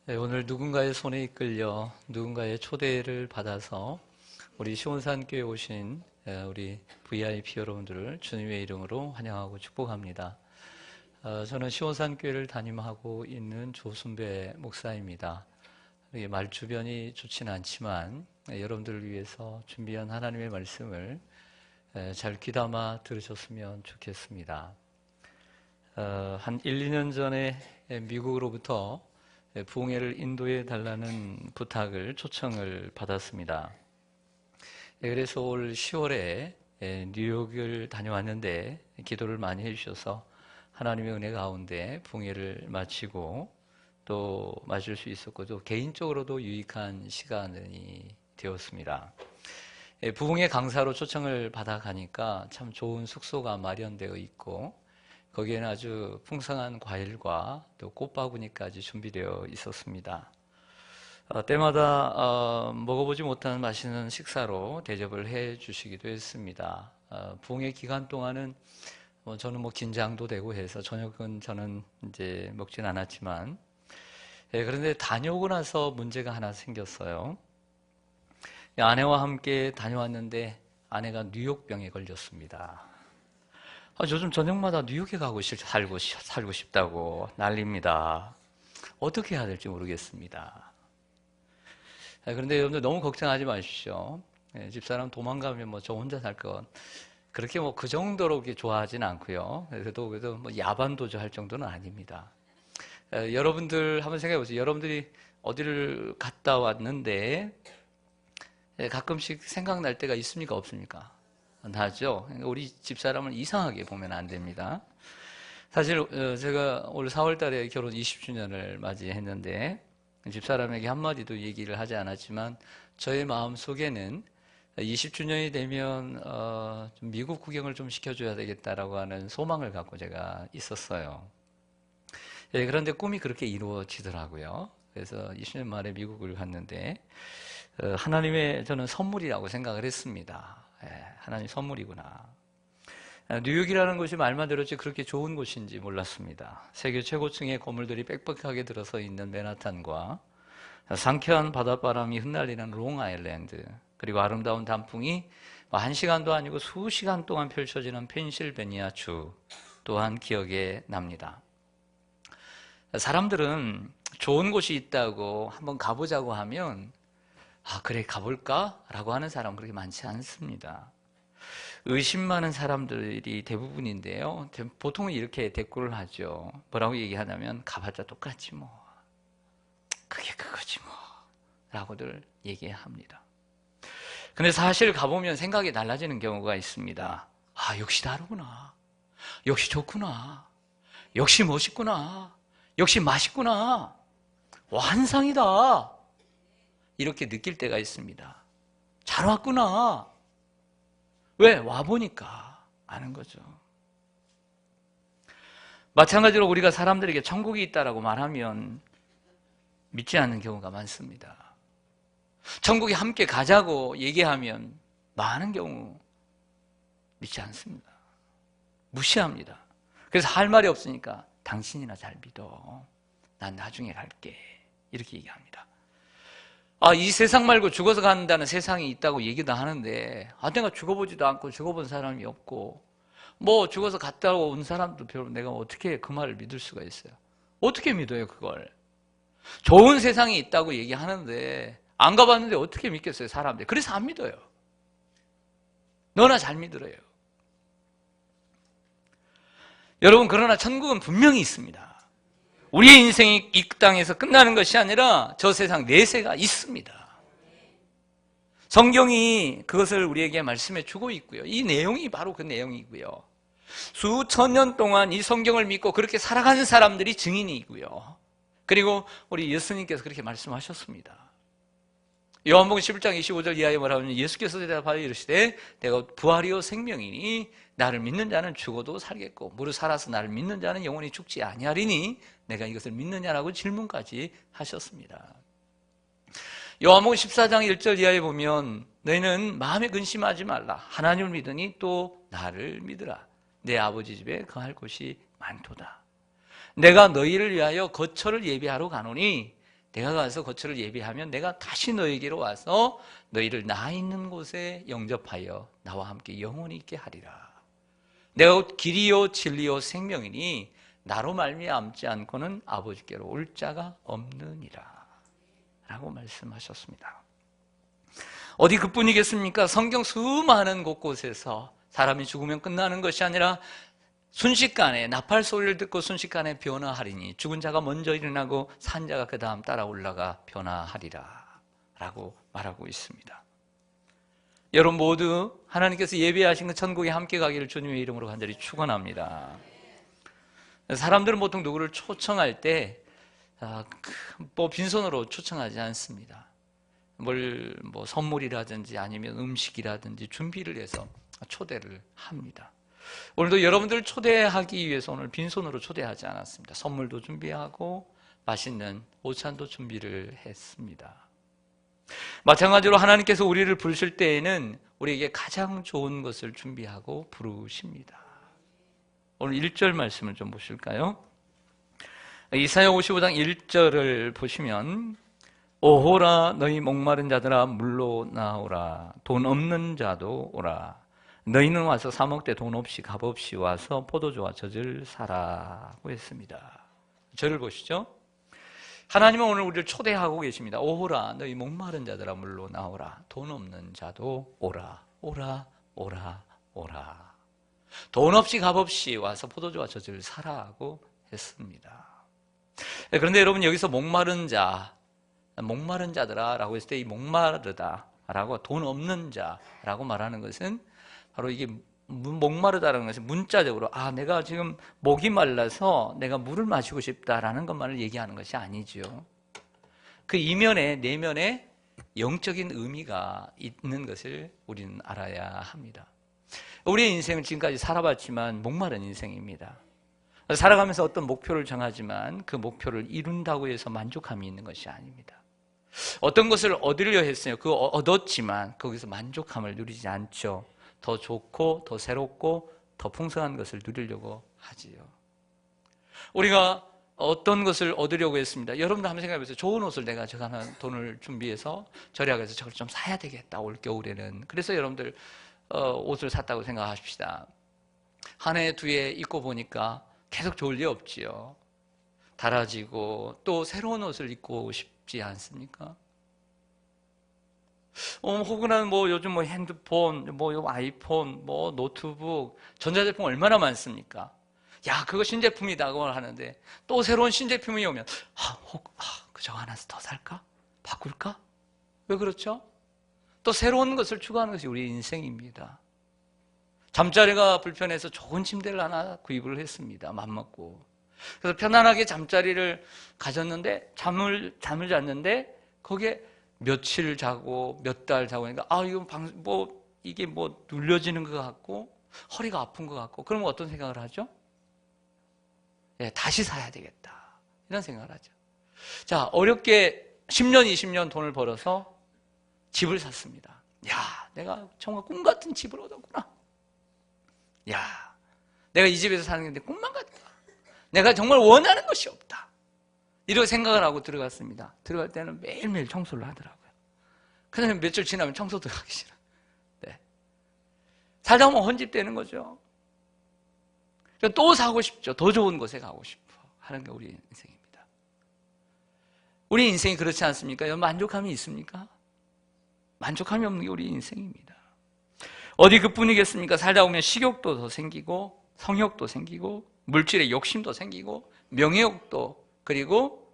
네, 오늘 누군가의 손에 이끌려 누군가의 초대를 받아서 우리 시온산교에 오신 우리 VIP 여러분들을 주님의 이름으로 환영하고 축복합니다. 저는 시온산교회를 담임하고 있는 조순배 목사입니다. 말 주변이 좋지는 않지만 여러분들을 위해서 준비한 하나님의 말씀을 잘 귀담아 들으셨으면 좋겠습니다. 한 1, 2년 전에 미국으로부터 부흥회를 인도해 달라는 부탁을, 초청을 받았습니다. 그래서 올 10월에 뉴욕을 다녀왔는데 기도를 많이 해주셔서 하나님의 은혜 가운데 부흥회를 마치고 또 마실 수 있었고 또 개인적으로도 유익한 시간이 되었습니다. 부흥회 강사로 초청을 받아가니까 참 좋은 숙소가 마련되어 있고 거기에는 아주 풍성한 과일과 또 꽃바구니까지 준비되어 있었습니다. 때마다 먹어보지 못하는 맛있는 식사로 대접을 해 주시기도 했습니다. 부흥회 기간 동안은 저는 긴장도 되고 해서 저녁은 저는 이제 먹진 않았지만 그런데 다녀오고 나서 문제가 하나 생겼어요. 아내와 함께 다녀왔는데 아내가 뉴욕병에 걸렸습니다. 요즘 저녁마다 뉴욕에 살고 싶다고 난립니다. 어떻게 해야 될지 모르겠습니다. 그런데 여러분들 너무 걱정하지 마십시오. 집사람 도망가면 저 혼자 살 건 그렇게 그 정도로 좋아하진 않고요. 그래도 야반도주 할 정도는 아닙니다. 여러분들 한번 생각해 보세요. 여러분들이 어디를 갔다 왔는데 가끔씩 생각날 때가 있습니까? 없습니까? 나죠. 우리 집사람을 이상하게 보면 안 됩니다. 사실 제가 올 4월 달에 결혼 20주년을 맞이했는데 집사람에게 한마디도 얘기를 하지 않았지만 저의 마음속에는 20주년이 되면 좀 미국 구경을 좀 시켜줘야 되겠다라고 하는 소망을 갖고 제가 있었어요. 그런데 꿈이 그렇게 이루어지더라고요. 그래서 20년 만에 미국을 갔는데 하나님의 저는 선물이라고 생각을 했습니다. 하나님 선물이구나. 뉴욕이라는 곳이 말만 들었지 그렇게 좋은 곳인지 몰랐습니다. 세계 최고층의 건물들이 빽빽하게 들어서 있는 맨하탄과 상쾌한 바닷바람이 흩날리는 롱아일랜드, 그리고 아름다운 단풍이 1시간도 아니고 수시간 동안 펼쳐지는 펜실베니아주 또한 기억에 납니다. 사람들은 좋은 곳이 있다고 한번 가보자고 하면 그래 가볼까? 라고 하는 사람은 그렇게 많지 않습니다. 의심 많은 사람들이 대부분인데요. 보통은 이렇게 대꾸를 하죠. 뭐라고 얘기하냐면 가봤자 똑같지 뭐. 그게 그거지 뭐. 라고들 얘기합니다. 근데 사실 가보면 생각이 달라지는 경우가 있습니다. 역시 다르구나. 역시 좋구나. 역시 멋있구나. 역시 맛있구나. 환상이다. 이렇게 느낄 때가 있습니다. 잘 왔구나. 왜? 와보니까 아는 거죠. 마찬가지로 우리가 사람들에게 천국이 있다라고 말하면 믿지 않는 경우가 많습니다. 천국에 함께 가자고 얘기하면 많은 경우 믿지 않습니다. 무시합니다. 그래서 할 말이 없으니까 당신이나 잘 믿어. 난 나중에 갈게. 이렇게 얘기합니다. 이 세상 말고 죽어서 간다는 세상이 있다고 얘기도 하는데 내가 죽어보지도 않고 죽어본 사람이 없고 죽어서 갔다 온 사람도 별로 내가 어떻게 그 말을 믿을 수가 있어요? 어떻게 믿어요 그걸? 좋은 세상이 있다고 얘기하는데 안 가봤는데 어떻게 믿겠어요 사람들이? 그래서 안 믿어요. 너나 잘 믿으래요. 여러분 그러나 천국은 분명히 있습니다. 우리의 인생이 이 땅에서 끝나는 것이 아니라 저 세상 내세가 있습니다. 성경이 그것을 우리에게 말씀해 주고 있고요. 이 내용이 바로 그 내용이고요. 수천 년 동안 이 성경을 믿고 그렇게 살아가는 사람들이 증인이고요. 그리고 우리 예수님께서 그렇게 말씀하셨습니다. 요한복음 11장 25절 이하에 뭐라면 예수께서 대답하여 이르시되 내가 부활이요 생명이니 나를 믿는 자는 죽어도 살겠고 무릇 살아서 나를 믿는 자는 영원히 죽지 아니하리니 내가 이것을 믿느냐라고 질문까지 하셨습니다. 요한복음 14장 1절 이하에 보면 너희는 마음에 근심하지 말라. 하나님을 믿으니 또 나를 믿으라. 내 아버지 집에 거할 곳이 많도다. 내가 너희를 위하여 거처를 예비하러 가노니 내가 가서 거처를 예비하면 내가 다시 너에게로 와서 너희를 나 있는 곳에 영접하여 나와 함께 영원히 있게 하리라. 내가 길이요 진리요 생명이니 나로 말미암지 않고는 아버지께로 올 자가 없느니라 라고 말씀하셨습니다. 어디 그뿐이겠습니까? 성경 수많은 곳곳에서 사람이 죽으면 끝나는 것이 아니라 순식간에 나팔 소리를 듣고 순식간에 변화하리니 죽은 자가 먼저 일어나고 산 자가 그 다음 따라 올라가 변화하리라 라고 말하고 있습니다. 여러분 모두 하나님께서 예비하신 그 천국에 함께 가기를 주님의 이름으로 간절히 축원합니다. 사람들은 보통 누구를 초청할 때 빈손으로 초청하지 않습니다. 뭐 선물이라든지 아니면 음식이라든지 준비를 해서 초대를 합니다. 오늘도 여러분들을 초대하기 위해서 오늘 빈손으로 초대하지 않았습니다. 선물도 준비하고 맛있는 오찬도 준비를 했습니다. 마찬가지로 하나님께서 우리를 부르실 때에는 우리에게 가장 좋은 것을 준비하고 부르십니다. 오늘 1절 말씀을 좀 보실까요? 이사야 55장 1절을 보시면 오호라 너희 목마른 자들아 물로 나오라 돈 없는 자도 오라 너희는 와서 사 먹되 돈 없이 값 없이 와서 포도주와 젖을 사라고 했습니다. 저를 보시죠. 하나님은 오늘 우리를 초대하고 계십니다. 오호라 너희 목마른 자들아 물로 나오라 돈 없는 자도 오라 오라 오라 오라 돈 없이 값 없이 와서 포도주와 젖을 사라고 했습니다. 그런데 여러분 여기서 목마른 자들아 라고 했을 때 이 목마르다 라고 돈 없는 자라고 말하는 것은 바로 이게 목마르다라는 것은 문자적으로 내가 지금 목이 말라서 내가 물을 마시고 싶다라는 것만을 얘기하는 것이 아니죠. 그 이면에 내면에 영적인 의미가 있는 것을 우리는 알아야 합니다. 우리의 인생은 지금까지 살아봤지만 목마른 인생입니다. 살아가면서 어떤 목표를 정하지만 그 목표를 이룬다고 해서 만족함이 있는 것이 아닙니다. 어떤 것을 얻으려 했어요. 그거 얻었지만 거기서 만족함을 누리지 않죠. 더 좋고 더 새롭고 더 풍성한 것을 누리려고 하지요. 우리가 어떤 것을 얻으려고 했습니다. 여러분도 한번 생각해 보세요. 좋은 옷을 내가 저 하나 돈을 준비해서 절약해서 저걸 좀 사야 되겠다 올 겨울에는. 그래서 여러분들 옷을 샀다고 생각하십시다. 한 해 두 해 입고 보니까 계속 좋을 리 없지요. 달아지고 또 새로운 옷을 입고 싶지 않습니까? 혹은 뭐 요즘 뭐 핸드폰, 뭐 아이폰, 뭐 노트북, 전자제품 얼마나 많습니까? 야, 그거 신제품이다고 하는데 또 새로운 신제품이 오면 저거 하나 더 살까? 바꿀까? 왜 그렇죠? 또 새로운 것을 추구하는 것이 우리 인생입니다. 잠자리가 불편해서 좋은 침대를 하나 구입을 했습니다. 맘먹고. 그래서 편안하게 잠자리를 가졌는데 잠을 잤는데 거기에 며칠 자고 몇 달 자고 하니까 이게 눌려지는 것 같고 허리가 아픈 것 같고 그러면 어떤 생각을 하죠? 다시 사야 되겠다 이런 생각을 하죠. 자, 어렵게 10년 20년 돈을 벌어서 집을 샀습니다. 야, 내가 정말 꿈 같은 집을 얻었구나. 야, 내가 이 집에서 사는 건데 꿈만 같다. 내가 정말 원하는 것이 없다. 이렇게 생각을 하고 들어갔습니다. 들어갈 때는 매일매일 청소를 하더라고요. 그다음에 며칠 지나면 청소도 하기 싫어. 네. 살다 보면 혼집되는 거죠. 또 사고 싶죠. 더 좋은 곳에 가고 싶어 하는 게 우리 인생입니다. 우리 인생이 그렇지 않습니까? 만족함이 있습니까? 만족함이 없는 게 우리 인생입니다. 어디 그뿐이겠습니까? 살다 보면 식욕도 더 생기고 성욕도 생기고 물질의 욕심도 생기고 명예욕도 그리고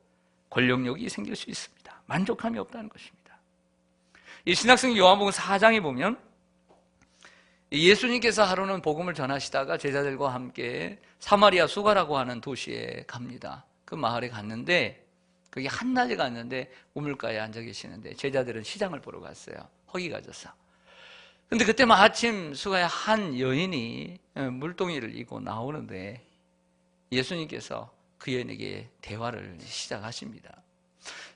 권력욕이 생길 수 있습니다. 만족함이 없다는 것입니다. 이 신학성 요한복음 4장에 보면 예수님께서 하루는 복음을 전하시다가 제자들과 함께 사마리아 수가라고 하는 도시에 갑니다. 그 마을에 갔는데 거기 한낮에 갔는데 우물가에 앉아 계시는데 제자들은 시장을 보러 갔어요. 허기가 져서. 근데 그때 마침 수가의 한 여인이 물동이를 이고 나오는데 예수님께서 그 여인에게 대화를 시작하십니다.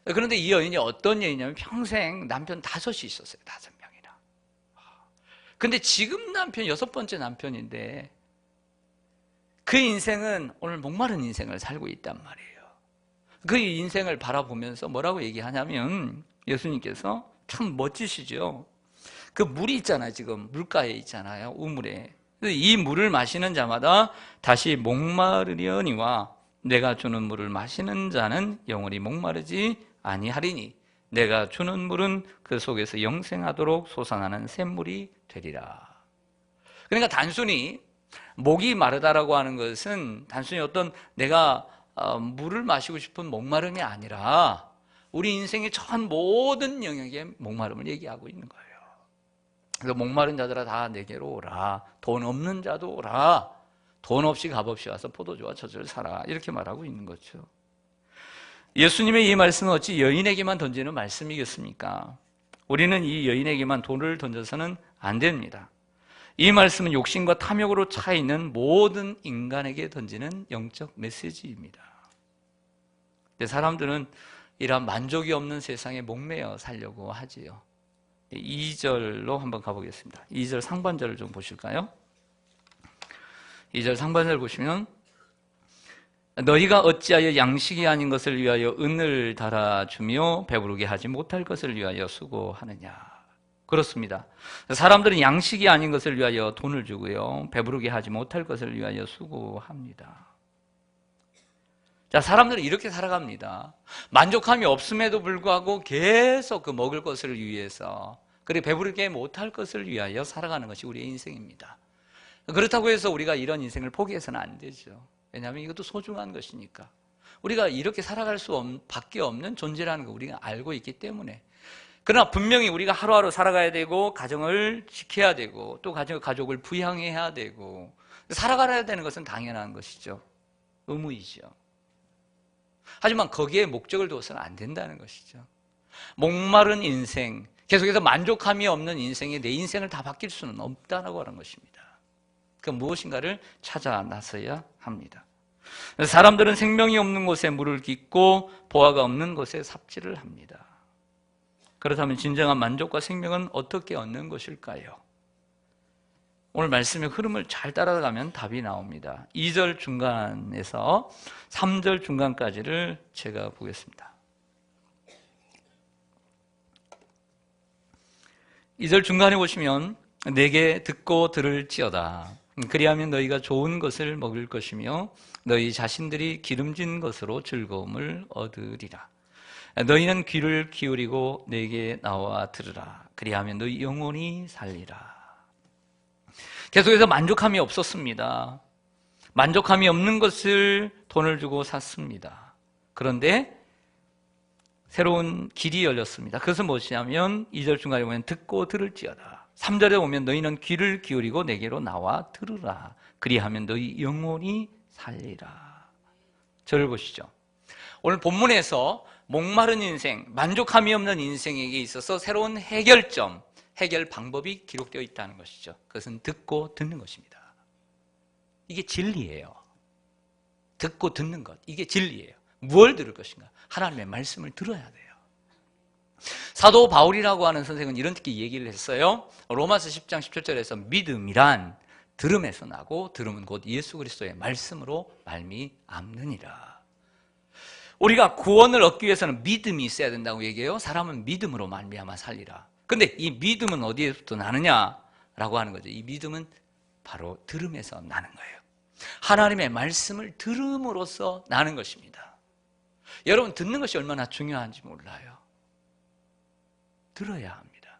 그런데 이 여인이 어떤 여인이냐면 평생 남편 5이 있었어요. 5명이나. 근데 지금 남편 6번째 남편인데 그 인생은 오늘 목마른 인생을 살고 있단 말이에요. 그 인생을 바라보면서 뭐라고 얘기하냐면 예수님께서 참 멋지시죠. 그 물이 있잖아요. 지금 물가에 있잖아요. 우물에. 이 물을 마시는 자마다 다시 목마르려니와 내가 주는 물을 마시는 자는 영원히 목마르지 아니하리니 내가 주는 물은 그 속에서 영생하도록 솟아나는 샘물이 되리라. 그러니까 단순히 목이 마르다라고 하는 것은 단순히 어떤 내가 물을 마시고 싶은 목마름이 아니라 우리 인생의 전 모든 영역의 목마름을 얘기하고 있는 거예요. 그래서 목마른 자들아 다 내게로 오라. 돈 없는 자도 오라. 돈 없이 값없이 와서 포도주와 젖을 사라. 이렇게 말하고 있는 거죠. 예수님의 이 말씀은 어찌 여인에게만 던지는 말씀이겠습니까? 우리는 이 여인에게만 돈을 던져서는 안 됩니다. 이 말씀은 욕심과 탐욕으로 차 있는 모든 인간에게 던지는 영적 메시지입니다. 근데 사람들은 이러한 만족이 없는 세상에 목매어 살려고 하지요. 2절로 한번 가보겠습니다. 2절 상반절을 좀 보실까요? 2절 상반절 보시면 너희가 어찌하여 양식이 아닌 것을 위하여 은을 달아주며 배부르게 하지 못할 것을 위하여 수고하느냐. 그렇습니다. 사람들은 양식이 아닌 것을 위하여 돈을 주고요, 배부르게 하지 못할 것을 위하여 수고합니다. 자, 사람들은 이렇게 살아갑니다. 만족함이 없음에도 불구하고 계속 그 먹을 것을 위해서, 그리고 배부르게 못할 것을 위하여 살아가는 것이 우리의 인생입니다. 그렇다고 해서 우리가 이런 인생을 포기해서는 안 되죠. 왜냐하면 이것도 소중한 것이니까. 우리가 이렇게 살아갈 밖에 없는 존재라는 걸 우리가 알고 있기 때문에. 그러나 분명히 우리가 하루하루 살아가야 되고 가정을 지켜야 되고 또 가족을 부양해야 되고 살아가야 되는 것은 당연한 것이죠. 의무이죠. 하지만 거기에 목적을 두어서는 안 된다는 것이죠. 목마른 인생, 계속해서 만족함이 없는 인생이 내 인생을 다 바뀔 수는 없다고 하는 것입니다. 그 무엇인가를 찾아 나서야 합니다. 사람들은 생명이 없는 곳에 물을 깃고 보화가 없는 곳에 삽질을 합니다. 그렇다면 진정한 만족과 생명은 어떻게 얻는 것일까요? 오늘 말씀의 흐름을 잘 따라가면 답이 나옵니다. 2절 중간에서 3절 중간까지를 제가 보겠습니다. 2절 중간에 보시면 내게 듣고 들을지어다. 그리하면 너희가 좋은 것을 먹을 것이며 너희 자신들이 기름진 것으로 즐거움을 얻으리라. 너희는 귀를 기울이고 내게 나와 들으라. 그리하면 너희 영혼이 살리라. 계속해서 만족함이 없었습니다. 만족함이 없는 것을 돈을 주고 샀습니다. 그런데 새로운 길이 열렸습니다. 그것은 무엇이냐면 2절 중간에 보면 듣고 들을지어다. 3절에 보면 너희는 귀를 기울이고 내게로 나와 들으라. 그리하면 너희 영혼이 살리라. 저를 보시죠. 오늘 본문에서 목마른 인생, 만족함이 없는 인생에게 있어서 새로운 해결점, 해결 방법이 기록되어 있다는 것이죠. 그것은 듣고 듣는 것입니다. 이게 진리예요. 듣고 듣는 것, 이게 진리예요. 무엇을 들을 것인가? 하나님의 말씀을 들어야 돼요. 사도 바울이라고 하는 선생은 이렇게 얘기를 했어요. 로마서 10장 17절에서 믿음이란 들음에서 나고 들음은 곧 예수 그리스도의 말씀으로 말미암느니라. 우리가 구원을 얻기 위해서는 믿음이 있어야 된다고 얘기해요. 사람은 믿음으로 말미암아 살리라. 근데 이 믿음은 어디에서부터 나느냐라고 하는 거죠. 이 믿음은 바로 들음에서 나는 거예요. 하나님의 말씀을 들음으로써 나는 것입니다. 여러분, 듣는 것이 얼마나 중요한지 몰라요. 들어야 합니다.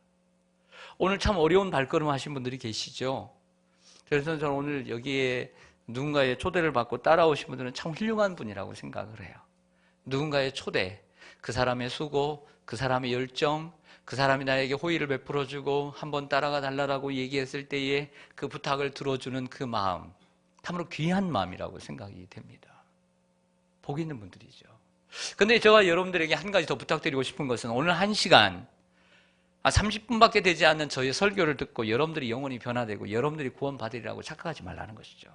오늘 참 어려운 발걸음 하신 분들이 계시죠. 그래서 저는 오늘 여기에 누군가의 초대를 받고 따라오신 분들은 참 훌륭한 분이라고 생각을 해요. 누군가의 초대, 그 사람의 수고, 그 사람의 열정, 그 사람이 나에게 호의를 베풀어주고 한번 따라가 달라고 얘기했을 때에 그 부탁을 들어주는 그 마음, 참으로 귀한 마음이라고 생각이 됩니다. 복 있는 분들이죠. 근데 제가 여러분들에게 한 가지 더 부탁드리고 싶은 것은 오늘 1시간 30분밖에 되지 않는 저의 설교를 듣고 여러분들이 영혼이 변화되고 여러분들이 구원받으리라고 착각하지 말라는 것이죠.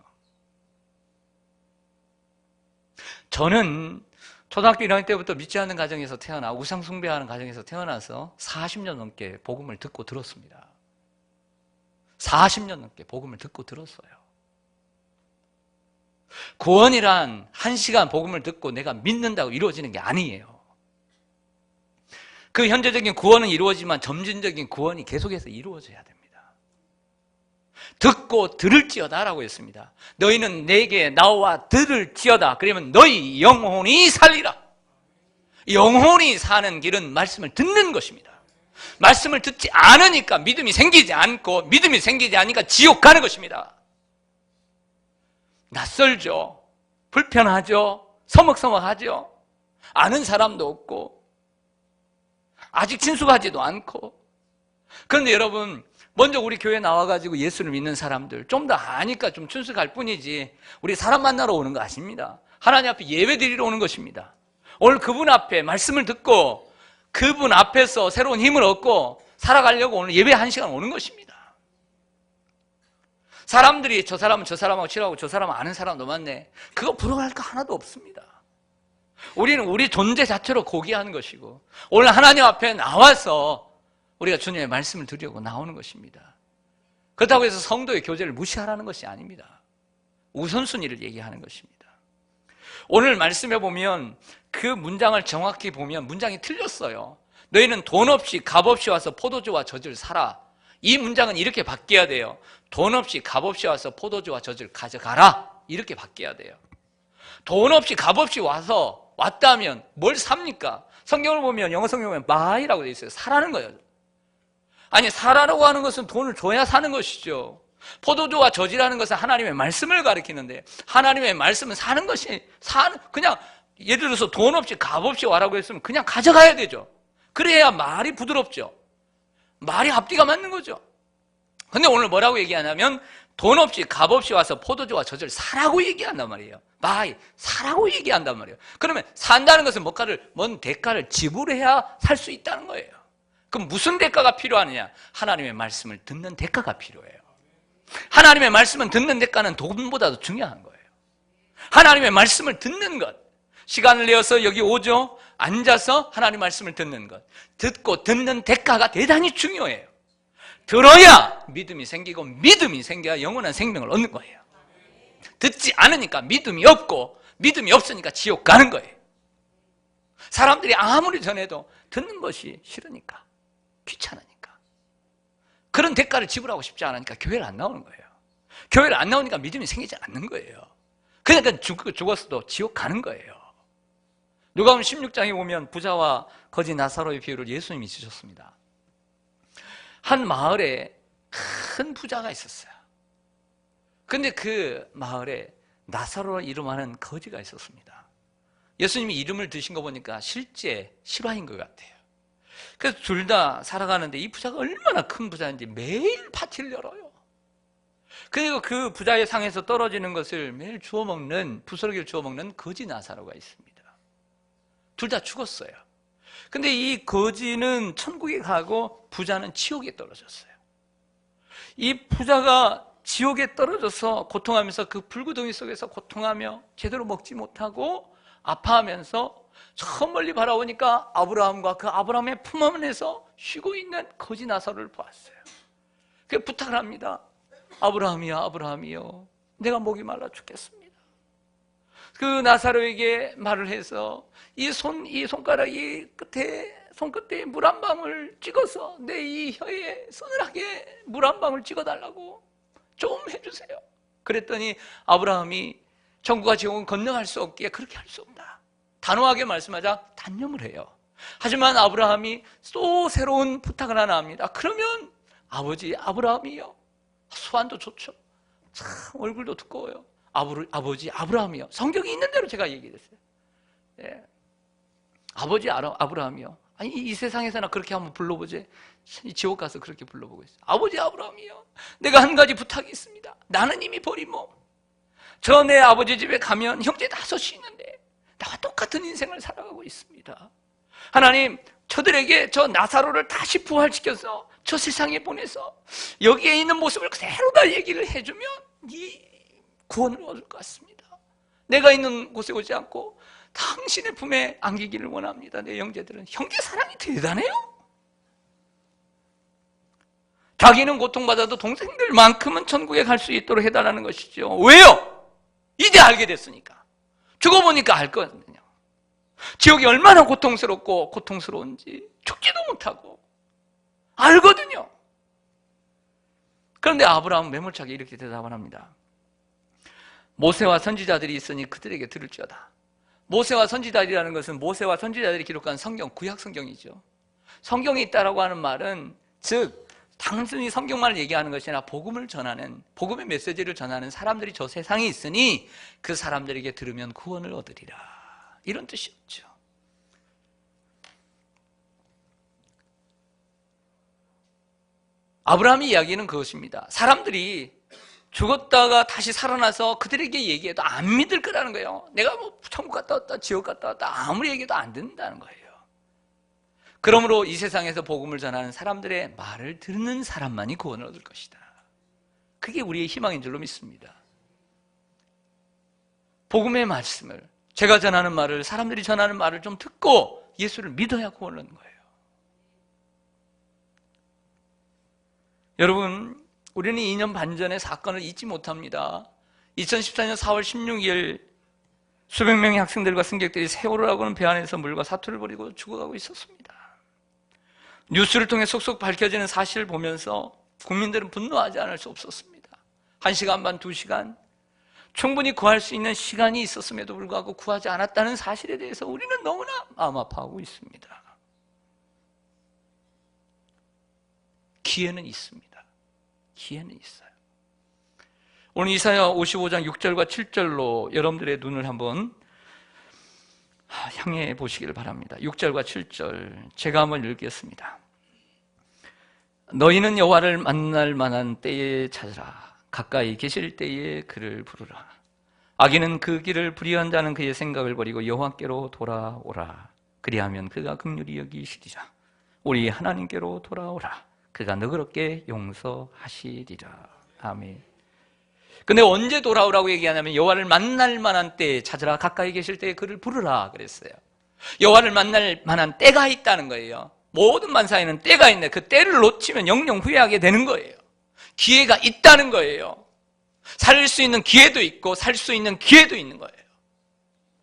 저는 초등학교 1학년 때부터 믿지 않는 가정에서 태어나 우상 숭배하는 가정에서 태어나서 40년 넘게 복음을 듣고 들었습니다. 40년 넘게 복음을 듣고 들었어요. 구원이란 1시간 복음을 듣고 내가 믿는다고 이루어지는 게 아니에요. 그 현재적인 구원은 이루어지지만 점진적인 구원이 계속해서 이루어져야 됩니다. 듣고 들을지어다라고 했습니다. 너희는 내게 나와 들을지어다. 그러면 너희 영혼이 살리라. 영혼이 사는 길은 말씀을 듣는 것입니다. 말씀을 듣지 않으니까 믿음이 생기지 않고, 믿음이 생기지 않으니까 지옥 가는 것입니다. 낯설죠. 불편하죠. 서먹서먹하죠. 아는 사람도 없고 아직 친숙하지도 않고. 그런데 여러분, 먼저 우리 교회 나와가지고 예수를 믿는 사람들 좀 더 아니까 좀 친숙할 뿐이지, 우리 사람 만나러 오는 거 아십니다. 하나님 앞에 예배 드리러 오는 것입니다. 오늘 그분 앞에 말씀을 듣고 그분 앞에서 새로운 힘을 얻고 살아가려고 오늘 예배 1시간 오는 것입니다. 사람들이 저 사람은 저 사람하고 싫어하고 저 사람은 아는 사람도 많네, 그거 부러워할 거 하나도 없습니다. 우리는 우리 존재 자체로 고귀한 것이고, 오늘 하나님 앞에 나와서 우리가 주님의 말씀을 드리려고 나오는 것입니다. 그렇다고 해서 성도의 교제를 무시하라는 것이 아닙니다. 우선순위를 얘기하는 것입니다. 오늘 말씀해 보면 그 문장을 정확히 보면 문장이 틀렸어요. 너희는 돈 없이 값 없이 와서 포도주와 젖을 사라. 이 문장은 이렇게 바뀌어야 돼요. 돈 없이 값 없이 와서 포도주와 젖을 가져가라. 이렇게 바뀌어야 돼요. 돈 없이 값 없이 왔다면 뭘 삽니까? 성경을 보면, 영어 성경을 보면 buy라고 되어 있어요. 사라는 거예요. 아니, 사라라고 하는 것은 돈을 줘야 사는 것이죠. 포도주와 젖이라는 것은 하나님의 말씀을 가리키는데, 하나님의 말씀은 사는 것이, 그냥 예를 들어서 돈 없이 값 없이 와라고 했으면 그냥 가져가야 되죠. 그래야 말이 부드럽죠. 말이 앞뒤가 맞는 거죠. 근데 오늘 뭐라고 얘기하냐면 돈 없이 값 없이 와서 포도주와 젖을 사라고 얘기한단 말이에요. 바이, 사라고 얘기한단 말이에요. 그러면 산다는 것은 뭔 대가를 지불해야 살 수 있다는 거예요. 그럼 무슨 대가가 필요하느냐? 하나님의 말씀을 듣는 대가가 필요해요. 하나님의 말씀을 듣는 대가는 돈보다도 중요한 거예요. 하나님의 말씀을 듣는 것, 시간을 내어서 여기 오죠. 앉아서 하나님 말씀을 듣는 것, 듣고 듣는 대가가 대단히 중요해요. 들어야 믿음이 생기고, 믿음이 생겨야 영원한 생명을 얻는 거예요. 듣지 않으니까 믿음이 없고, 믿음이 없으니까 지옥 가는 거예요. 사람들이 아무리 전해도 듣는 것이 싫으니까, 귀찮으니까, 그런 대가를 지불하고 싶지 않으니까 교회를 안 나오는 거예요. 교회를 안 나오니까 믿음이 생기지 않는 거예요. 그러니까 죽었어도 지옥 가는 거예요. 누가복음 16장에 보면 부자와 거지 나사로의 비유를 예수님이 주셨습니다. 한 마을에 큰 부자가 있었어요. 근데 그 마을에 나사로 이름하는 거지가 있었습니다. 예수님이 이름을 드신 거 보니까 실제 실화인 것 같아요. 그래서 둘 다 살아가는데, 이 부자가 얼마나 큰 부자인지 매일 파티를 열어요. 그리고 그 부자의 상에서 떨어지는 것을 매일 주워 먹는, 부스러기를 주워 먹는 거지 나사로가 있습니다. 둘 다 죽었어요. 근데 이 거지는 천국에 가고 부자는 지옥에 떨어졌어요. 이 부자가 지옥에 떨어져서 고통하면서 그 불구덩이 속에서 고통하며 제대로 먹지 못하고 아파하면서 저 멀리 바라보니까 아브라함과 그 아브라함의 품 안에서 쉬고 있는 거지 나사로를 보았어요. 그래서 부탁을 합니다. 아브라함이요, 아브라함이요, 내가 목이 말라 죽겠습니다. 그 나사로에게 말을 해서 이 손가락 이 손끝에 물 한 방울 찍어서 내 이 혀에 서늘하게 물 한 방울 찍어달라고 좀 해주세요. 그랬더니 아브라함이 천국과 지옥은 건너갈 수 없기에 그렇게 할 수 없다, 단호하게 말씀하자 단념을 해요. 하지만 아브라함이 또 새로운 부탁을 하나 합니다. 그러면 아버지 아브라함이요, 소환도 좋죠, 참 얼굴도 두꺼워요, 아버지 아브라함이요, 성경이 있는 대로 제가 얘기했어요. 예. 아버지 아브라함이요. 아니, 이 세상에서나 그렇게 한번 불러보지, 지옥 가서 그렇게 불러보고 있어요. 아버지 아브라함이요, 내가 한 가지 부탁이 있습니다. 나는 이미 버린 몸, 저 내 아버지 집에 가면 형제 5이 있는데 나와 똑같은 인생을 살아가고 있습니다. 하나님, 저들에게 저 나사로를 다시 부활시켜서 저 세상에 보내서 여기에 있는 모습을 그대로 다 얘기를 해주면 이 구원을 얻을 것 같습니다. 내가 있는 곳에 오지 않고 당신의 품에 안기기를 원합니다. 내 형제들은, 형제 사랑이 대단해요. 자기는 고통받아도 동생들만큼은 천국에 갈 수 있도록 해달라는 것이죠. 왜요? 이제 알게 됐으니까. 죽어보니까 알 거거든요. 지옥이 얼마나 고통스럽고 고통스러운지 죽지도 못하고 알거든요. 그런데 아브라함은 매몰차게 이렇게 대답을 합니다. 모세와 선지자들이 있으니 그들에게 들을지어다. 모세와 선지자들이라는 것은 모세와 선지자들이 기록한 성경, 구약 성경이죠. 성경에 있다라고 하는 말은 즉 단순히 성경만을 얘기하는 것이 아니라 복음을 전하는, 복음의 메시지를 전하는 사람들이 저 세상에 있으니 그 사람들에게 들으면 구원을 얻으리라, 이런 뜻이었죠. 아브라함의 이야기는 그것입니다. 사람들이 죽었다가 다시 살아나서 그들에게 얘기해도 안 믿을 거라는 거예요. 내가 뭐 천국 갔다 왔다 지옥 갔다 왔다 아무리 얘기해도 안 듣는다는 거예요. 그러므로 이 세상에서 복음을 전하는 사람들의 말을 듣는 사람만이 구원을 얻을 것이다. 그게 우리의 희망인 줄로 믿습니다. 복음의 말씀을, 제가 전하는 말을, 사람들이 전하는 말을 좀 듣고 예수를 믿어야 구원을 얻는 거예요. 여러분, 우리는 2년 반 전의 사건을 잊지 못합니다. 2014년 4월 16일 수백 명의 학생들과 승객들이 세월호라고 하는 배 안에서 물과 사투를 벌이고 죽어가고 있었습니다. 뉴스를 통해 속속 밝혀지는 사실을 보면서 국민들은 분노하지 않을 수 없었습니다. 1시간 반, 2시간 충분히 구할 수 있는 시간이 있었음에도 불구하고 구하지 않았다는 사실에 대해서 우리는 너무나 마음 아파하고 있습니다. 기회는 있습니다. 기회는 있어요. 오늘 이사야 55장 6절과 7절로 여러분들의 눈을 한번 향해 보시기를 바랍니다. 6절과 7절 제가 한번 읽겠습니다. 너희는 여호와를 만날 만한 때에 찾으라. 가까이 계실 때에 그를 부르라. 악인은 그 길을 불의한 자는 그의 생각을 버리고 여호와께로 돌아오라. 그리하면 그가 긍휼히 여기시리라. 우리 하나님께로 돌아오라. 그가 너그럽게 용서하시리라. 아멘. 근데 언제 돌아오라고 얘기하냐면 여호와를 만날 만한 때에 찾으라. 가까이 계실 때에 그를 부르라 그랬어요. 여호와를 만날 만한 때가 있다는 거예요. 모든 만사에는 때가 있는데 그 때를 놓치면 영영 후회하게 되는 거예요. 기회가 있다는 거예요. 살릴 수 있는 기회도 있고 살 수 있는 기회도 있는 거예요.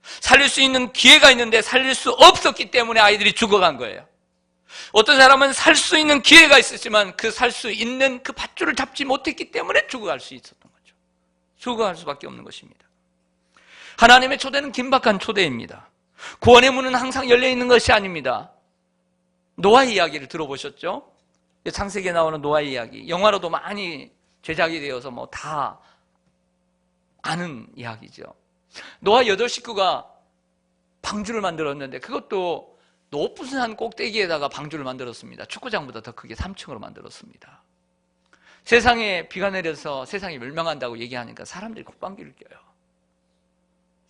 살릴 수 있는 기회가 있는데 살릴 수 없었기 때문에 아이들이 죽어간 거예요. 어떤 사람은 살 수 있는 기회가 있었지만 그 살 수 있는 그 밧줄을 잡지 못했기 때문에 죽어갈 수 있었던 거죠. 죽어갈 수밖에 없는 것입니다. 하나님의 초대는 긴박한 초대입니다. 구원의 문은 항상 열려있는 것이 아닙니다. 노아의 이야기를 들어보셨죠? 창세기에 나오는 노아의 이야기, 영화로도 많이 제작이 되어서 뭐 다 아는 이야기죠. 노아 8식구가 방주를 만들었는데 그것도 높은 산 꼭대기에다가 방주를 만들었습니다. 축구장보다 더 크게 3층으로 만들었습니다. 세상에 비가 내려서 세상이 멸망한다고 얘기하니까 사람들이 콧방귀를 껴요.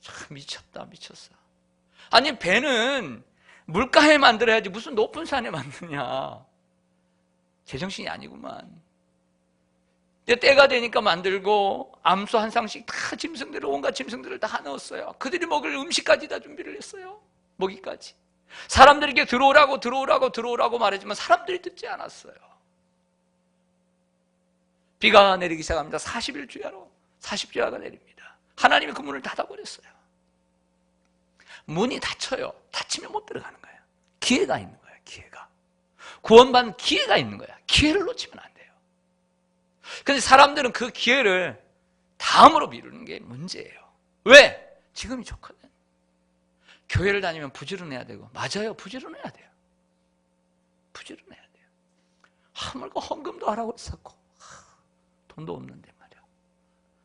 참 미쳤다, 미쳤어. 아니 배는 물가에 만들어야지 무슨 높은 산에 만드냐. 제정신이 아니구만. 이제 때가 되니까 만들고 암소 한 쌍씩 다 짐승들을, 온갖 짐승들을 다 넣었어요. 그들이 먹을 음식까지 다 준비를 했어요. 먹이까지. 사람들에게 들어오라고 말하지만 사람들이 듣지 않았어요. 비가 내리기 시작합니다. 40일 주야로 40주야가 내립니다. 하나님이 그 문을 닫아버렸어요. 문이 닫혀요. 닫히면 못 들어가는 거예요. 기회가 있는 거예요. 기회가. 구원받는 기회가 있는 거야. 기회를 놓치면 안 돼요. 근데 사람들은 그 기회를 다음으로 미루는 게 문제예요. 왜? 지금이 좋거든. 교회를 다니면 부지런해야 되고, 맞아요. 부지런해야 돼요. 부지런해야 돼요. 하물고 헌금도 하라고 했었고, 돈도 없는데 말이야.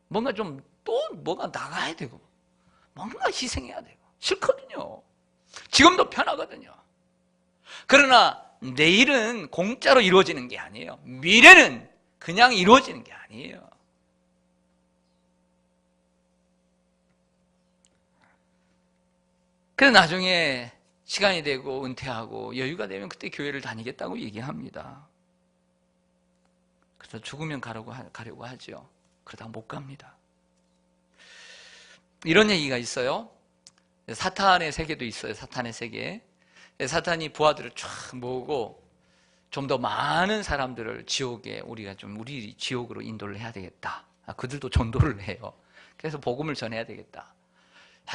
뭔가 좀 또 뭐가 나가야 되고, 뭔가 희생해야 되고, 싫거든요. 지금도 편하거든요. 그러나 내일은 공짜로 이루어지는 게 아니에요. 미래는 그냥 이루어지는 게 아니에요. 그래서 나중에 시간이 되고 은퇴하고 여유가 되면 그때 교회를 다니겠다고 얘기합니다. 그래서 죽으면 가려고 하죠. 그러다가 못 갑니다. 이런 얘기가 있어요. 사탄의 세계도 있어요. 사탄의 세계. 사탄이 부하들을 쫙 모으고 좀 더 많은 사람들을 지옥에 우리 지옥으로 인도를 해야 되겠다. 그들도 전도를 해요. 그래서 복음을 전해야 되겠다.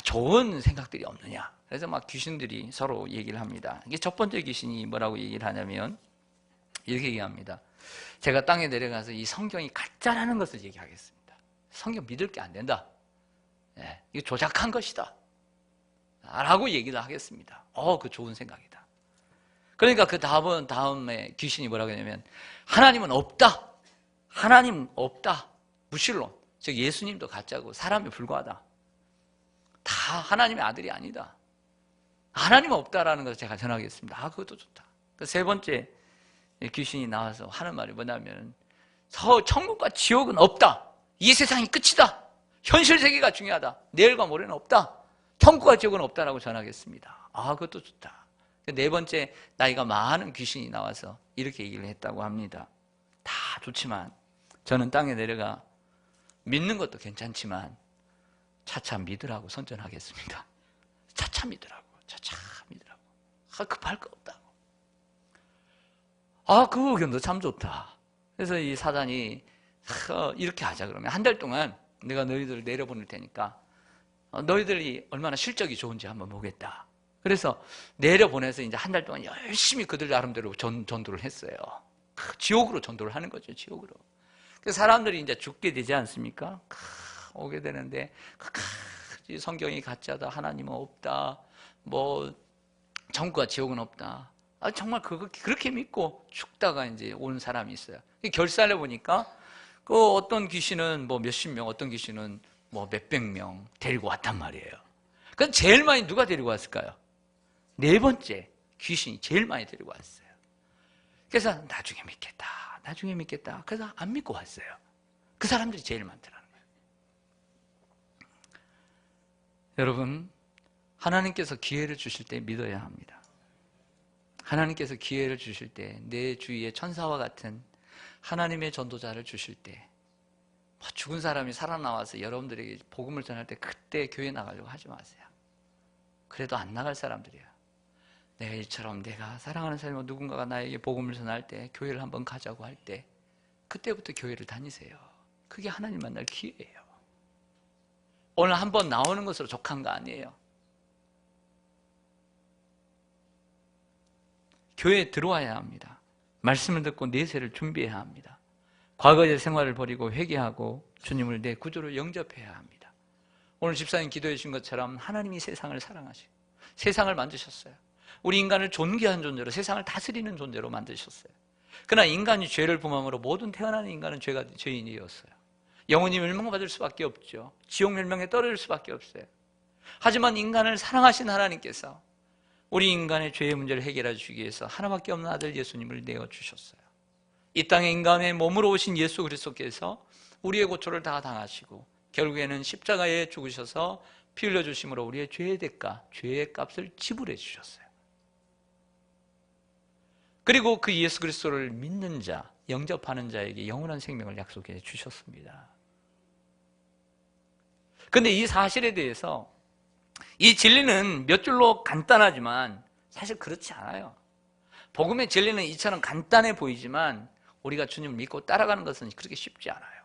좋은 생각들이 없느냐. 그래서 막 귀신들이 서로 얘기를 합니다. 이게 첫 번째 귀신이 뭐라고 얘기를 하냐면 이렇게 얘기합니다. 제가 땅에 내려가서 이 성경이 가짜라는 것을 얘기하겠습니다. 성경 믿을 게 안 된다. 예, 이거 조작한 것이다. 라고 얘기를 하겠습니다. 그 좋은 생각이다. 그러니까 그 다음에 귀신이 뭐라고 하냐면 하나님은 없다. 하나님 없다. 무신론. 즉 예수님도 가짜고 사람에 불과하다. 다 하나님의 아들이 아니다. 하나님은 없다라는 것을 제가 전하겠습니다. 그것도 좋다. 그 세 번째 귀신이 나와서 하는 말이 뭐냐면 천국과 지옥은 없다. 이 세상이 끝이다. 현실 세계가 중요하다. 내일과 모레는 없다. 천국과 지옥은 없다라고 전하겠습니다. 그것도 좋다. 네 번째 나이가 많은 귀신이 나와서 이렇게 얘기를 했다고 합니다. 다 좋지만 저는 땅에 내려가 믿는 것도 괜찮지만 차차 믿으라고 선전하겠습니다. 차차 믿으라고. 차차 믿으라고. 급할 거 없다고. 그 의견도 참 좋다. 그래서 이 사단이 이렇게 하자 그러면 한 달 동안 내가 너희들을 내려보낼 테니까 너희들이 얼마나 실적이 좋은지 한번 보겠다. 그래서 내려보내서 이제 한 달 동안 열심히 그들 나름대로 전도를 했어요. 지옥으로 전도를 하는 거죠. 지옥으로. 그 사람들이 이제 죽게 되지 않습니까? 오게 되는데 성경이 가짜다. 하나님은 없다. 뭐 천국과 지옥은 없다. 정말 그렇게 믿고 죽다가 이제 온 사람이 있어요. 결산해 보니까 그 어떤 귀신은 뭐 몇십 명, 어떤 귀신은 뭐 몇백 명 데리고 왔단 말이에요. 그럼 제일 많이 누가 데리고 왔을까요? 네 번째 귀신이 제일 많이 데리고 왔어요. 그래서 나중에 믿겠다. 그래서 안 믿고 왔어요. 그 사람들이 제일 많더라는 거예요. 여러분, 하나님께서 기회를 주실 때 믿어야 합니다. 하나님께서 기회를 주실 때 내 주위에 천사와 같은 하나님의 전도자를 주실 때 죽은 사람이 살아나와서 여러분들에게 복음을 전할 때 그때 교회 나가려고 하지 마세요. 그래도 안 나갈 사람들이에요. 내가 이처럼 내가 사랑하는 사람이 누군가가 나에게 복음을 전할 때 교회를 한번 가자고 할 때 그때부터 교회를 다니세요. 그게 하나님 만날 기회예요. 오늘 한번 나오는 것으로 족한 거 아니에요. 교회에 들어와야 합니다. 말씀을 듣고 내세를 준비해야 합니다. 과거의 생활을 버리고 회개하고 주님을 내 구주로 영접해야 합니다. 오늘 집사님 기도해 주신 것처럼 하나님이 세상을 사랑하시고 세상을 만드셨어요. 우리 인간을 존귀한 존재로 세상을 다스리는 존재로 만드셨어요. 그러나 인간이 죄를 범함으로 모든 태어나는 인간은 죄인이었어요. 영원히 멸망받을 수밖에 없죠. 지옥 멸망에 떨어질 수밖에 없어요. 하지만 인간을 사랑하신 하나님께서 우리 인간의 죄의 문제를 해결해 주시기 위해서 하나밖에 없는 아들 예수님을 내어주셨어요. 이 땅에 인간의 몸으로 오신 예수 그리스도께서 우리의 고초를 다 당하시고 결국에는 십자가에 죽으셔서 피 흘려주심으로 우리의 죄의 대가, 죄의 값을 지불해 주셨어요. 그리고 그 예수 그리스도를 믿는 자, 영접하는 자에게 영원한 생명을 약속해 주셨습니다. 그런데 이 사실에 대해서 이 진리는 몇 줄로 간단하지만 사실 그렇지 않아요. 복음의 진리는 이처럼 간단해 보이지만 우리가 주님을 믿고 따라가는 것은 그렇게 쉽지 않아요.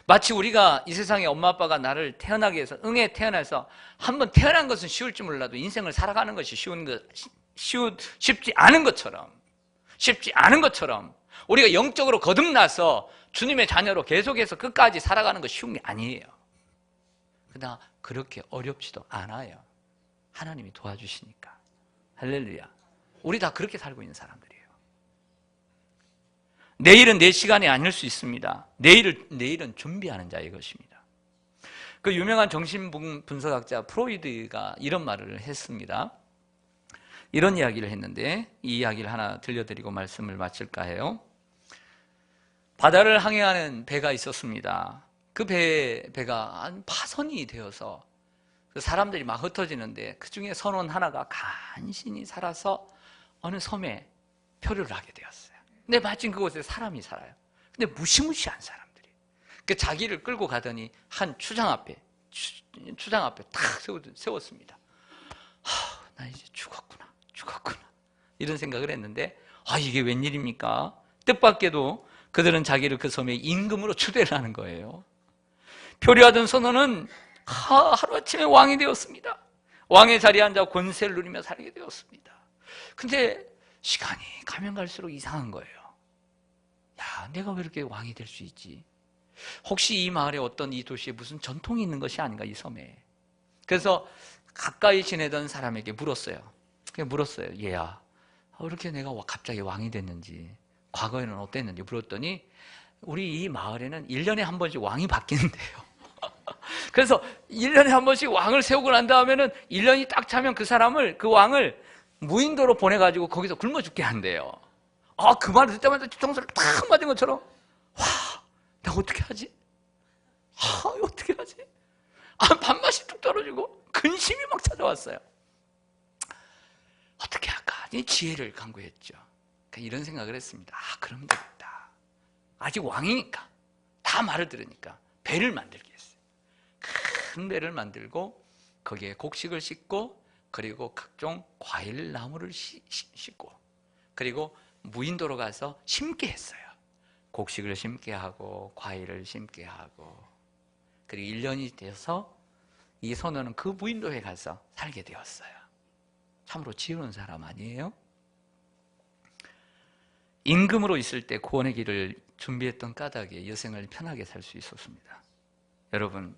마치 우리가 이 세상에 엄마 아빠가 나를 태어나게 해서 응에 태어나서 한번 태어난 것은 쉬울지 몰라도 인생을 살아가는 것이 쉽지 않은 것처럼 우리가 영적으로 거듭나서 주님의 자녀로 계속해서 끝까지 살아가는 것이 쉬운 게 아니에요. 그러나 그렇게 어렵지도 않아요. 하나님이 도와주시니까. 할렐루야. 우리 다 그렇게 살고 있는 사람들이에요. 내일은 내 시간이 아닐 수 있습니다. 내일은 준비하는 자의 것입니다. 그 유명한 정신분석학자 프로이드가 이런 말을 했습니다. 이런 이야기를 했는데 이 이야기를 하나 들려드리고 말씀을 마칠까 해요. 바다를 항해하는 배가 있었습니다. 그 배가 파선이 되어서 사람들이 막 흩어지는데 그 중에 선원 하나가 간신히 살아서 어느 섬에 표류를 하게 되었어요. 근데 마침 그곳에 사람이 살아요. 근데 무시무시한 사람들이. 그 자기를 끌고 가더니 한 추장 앞에 탁 세웠습니다. 나 이제 죽었구나. 이런 생각을 했는데 이게 웬일입니까? 뜻밖에도 그들은 자기를 그 섬에 임금으로 추대를 하는 거예요. 표류하던 선원은 하루아침에 왕이 되었습니다. 왕의 자리에 앉아 권세를 누리며 살게 되었습니다. 근데 시간이 가면 갈수록 이상한 거예요. 야, 내가 왜 이렇게 왕이 될 수 있지? 혹시 이 마을에 어떤 이 도시에 무슨 전통이 있는 것이 아닌가, 이 섬에. 그래서 가까이 지내던 사람에게 물었어요. 그냥 물었어요. 얘야, 왜 이렇게 내가 갑자기 왕이 됐는지, 과거에는 어땠는지 물었더니 우리 이 마을에는 1년에 한 번씩 왕이 바뀌는데요. 그래서 1년에 한 번씩 왕을 세우고 난 다음에는 1년이 딱 차면 그 왕을 무인도로 보내가지고 거기서 굶어 죽게 한대요. 그 말을 듣자마자 뒤통수를 탁 맞은 것처럼, 와, 내가 어떻게 하지? 어떻게 하지? 밥맛이 뚝 떨어지고 근심이 막 찾아왔어요. 어떻게 할까? 이 지혜를 간구했죠. 그러니까 이런 생각을 했습니다. 그러면 되겠다. 아직 왕이니까, 다 말을 들으니까 배를 만들게 했어요. 큰 배를 만들고 거기에 곡식을 싣고, 그리고 각종 과일 나무를 싣고, 그리고 무인도로 가서 심게 했어요. 곡식을 심게 하고 과일을 심게 하고. 그리고 1년이 돼서 이 선원은 그 무인도에 가서 살게 되었어요. 참으로 지혜로운 사람 아니에요? 임금으로 있을 때 구원의 길을 준비했던 까닭에 여생을 편하게 살 수 있었습니다. 여러분,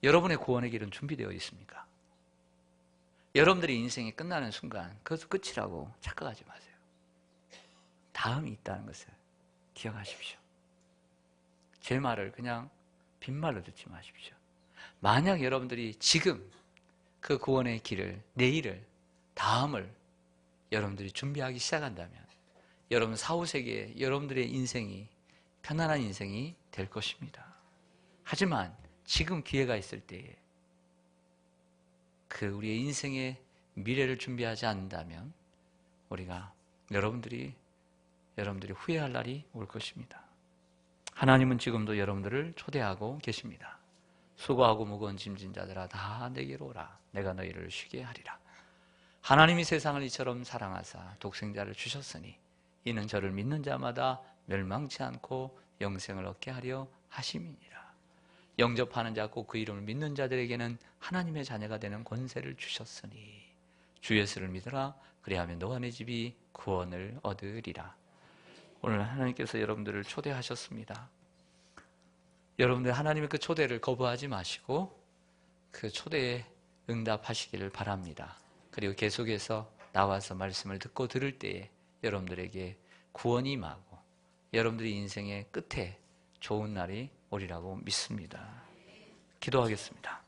여러분의 구원의 길은 준비되어 있습니까? 여러분들의 인생이 끝나는 순간 그것도 끝이라고 착각하지 마세요. 다음이 있다는 것을 기억하십시오. 제 말을 그냥 빈말로 듣지 마십시오. 만약 여러분들이 지금 그 구원의 길을, 내일을, 다음을 여러분들이 준비하기 시작한다면 여러분 사후세계에 여러분들의 인생이 편안한 인생이 될 것입니다. 하지만 지금 기회가 있을 때에 우리의 인생의 미래를 준비하지 않는다면 여러분들이 후회할 날이 올 것입니다. 하나님은 지금도 여러분들을 초대하고 계십니다. 수고하고 무거운 짐진 자들아 다 내게로 오라. 내가 너희를 쉬게 하리라. 하나님이 세상을 이처럼 사랑하사 독생자를 주셨으니 이는 저를 믿는 자마다 멸망치 않고 영생을 얻게 하려 하심이니라. 영접하는 자 곧 그 이름을 믿는 자들에게는 하나님의 자녀가 되는 권세를 주셨으니 주 예수를 믿으라. 그리하면 너와 내 집이 구원을 얻으리라. 오늘 하나님께서 여러분들을 초대하셨습니다. 여러분들 하나님의 그 초대를 거부하지 마시고 그 초대에 응답하시기를 바랍니다. 그리고 계속해서 나와서 말씀을 듣고 들을 때에 여러분들에게 구원이 임하고 여러분들의 인생의 끝에 좋은 날이 오리라고 믿습니다. 기도하겠습니다.